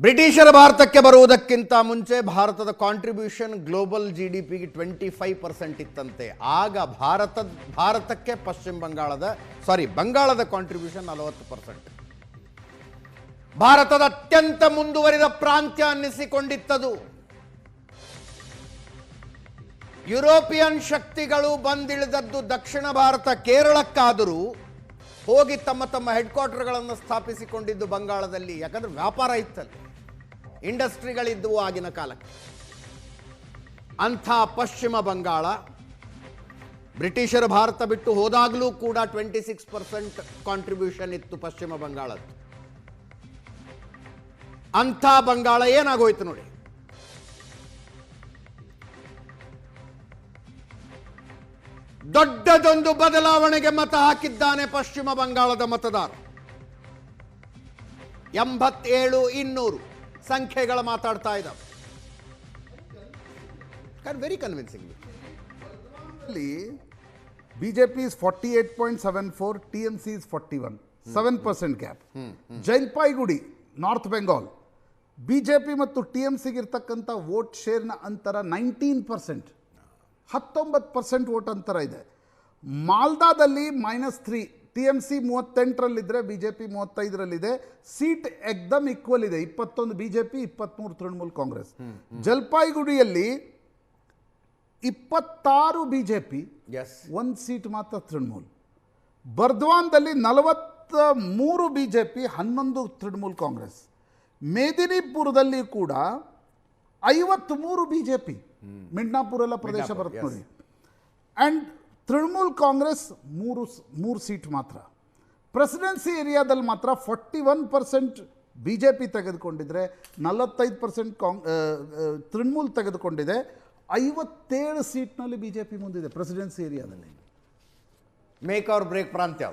ಬ್ರಿಟಿಷರ ಭಾರತಕ್ಕೆ ಬರುವುದಕ್ಕಿಂತ ಮುಂಚೆ ಭಾರತದ ಕಾಂಟ್ರಿಬ್ಯೂಷನ್ ಗ್ಲೋಬಲ್ ಜಿಡಿಪಿಗೆ 25% ಇತ್ತಂತೆ. ಆಗ ಭಾರತಕ್ಕೆ ಬಂಗಾಳದ ಕಾಂಟ್ರಿಬ್ಯೂಷನ್ 40%. ಭಾರತದ ಅತ್ಯಂತ ಮುಂದುವರಿದ ಪ್ರಾಂತ್ಯ ಅನ್ನಿಸಿಕೊಂಡಿತ್ತದು. ಯುರೋಪಿಯನ್ ಶಕ್ತಿಗಳು ಬಂದಿಳಿದದ್ದು ದಕ್ಷಿಣ ಭಾರತ ಕೇರಳಕ್ಕಾದರೂ ಹೋಗಿ ತಮ್ಮ ಹೆಡ್ ಕ್ವಾರ್ಟರ್ಗಳನ್ನು ಸ್ಥಾಪಿಸಿಕೊಂಡಿದ್ದು ಬಂಗಾಳದಲ್ಲಿ. ಯಾಕಂದ್ರೆ ವ್ಯಾಪಾರ ಇತ್ತಲ್ಲಿ, ಇಂಡಸ್ಟ್ರಿಗಳಿದ್ದವು ಆಗಿನ ಕಾಲಕ್ಕೆ. ಅಂಥ ಪಶ್ಚಿಮ ಬಂಗಾಳ ಬ್ರಿಟಿಷರ ಭಾರತ ಬಿಟ್ಟು ಹೋದಾಗಲೂ ಕೂಡ 26% ಕಾಂಟ್ರಿಬ್ಯೂಷನ್ ಇತ್ತು ಪಶ್ಚಿಮ ಬಂಗಾಳದ್ದು. ಅಂಥ ಬಂಗಾಳ ಏನಾಗೋಯ್ತು ನೋಡಿ. ದೊಡ್ಡದೊಂದು ಬದಲಾವಣೆಗೆ ಮತ ಹಾಕಿದ್ದಾನೆ ಪಶ್ಚಿಮ ಬಂಗಾಳದ ಮತದಾರ. 87-200 ಸಂಖ್ಯೆಗಳು ಮಾತಾಡ್ತಾ ಇದ್ದಾವೆ. Very convincing. BJP is 48.74, TMC is 41, 7% gap. Jalpaiguri north Bengal BJP ಮತ್ತು TMCಗೆ ಇರ್ತಕ್ಕಂಥ ವೋಟ್ ಶೇರ್ನ ಅಂತರ 19%, 19% ವೋಟ್ ಅಂತರ ಇದೆ. ಮಾಲ್ದಾದಲ್ಲಿ -3, TMC 38ರಲ್ಲಿದ್ದರೆ ಬಿಜೆಪಿ 35ರಲ್ಲಿದೆ. ಸೀಟ್ ಎಕ್ದಮ್ ಈಕ್ವಲ್ ಇದೆ, 21 BJP, 23 Trinamool Congress. ಜಲ್ಪಾಯ್ಗುಡಿಯಲ್ಲಿ 26 BJP, 1 seat ಮಾತ್ರ ತೃಣಮೂಲ್. ಬರ್ದ್ವಾನ್ದಲ್ಲಿ 43 ಬಿಜೆಪಿ, 11 ತೃಣಮೂಲ್ ಕಾಂಗ್ರೆಸ್. ಮೇದಿನಿಪುರದಲ್ಲಿ ಕೂಡ 53 ಬಿಜೆಪಿ, ಮಿಡ್ನಾಪುರ ಎಲ್ಲ ಪ್ರದೇಶ ಬರುತ್ತೆ ನೋಡಿ. ಆ್ಯಂಡ್ ತೃಣಮೂಲ್ ಕಾಂಗ್ರೆಸ್ 3 ಸೀಟ್ ಮಾತ್ರ. ಪ್ರೆಸಿಡೆನ್ಸಿ ಏರಿಯಾದಲ್ಲಿ ಮಾತ್ರ 41% ಬಿಜೆಪಿ ತೆಗೆದುಕೊಂಡಿದ್ರೆ 45% ತೃಣಮೂಲ್ ತೆಗೆದುಕೊಂಡಿದೆ. 57 ಸೀಟ್ನಲ್ಲಿ ಬಿಜೆಪಿ ಮುಂದಿದೆ ಪ್ರೆಸಿಡೆನ್ಸಿ ಏರಿಯಾದಲ್ಲಿ. ಮೇಕ್ ಆರ್ ಬ್ರೇಕ್ ಪ್ರಾಂತ್ಯ.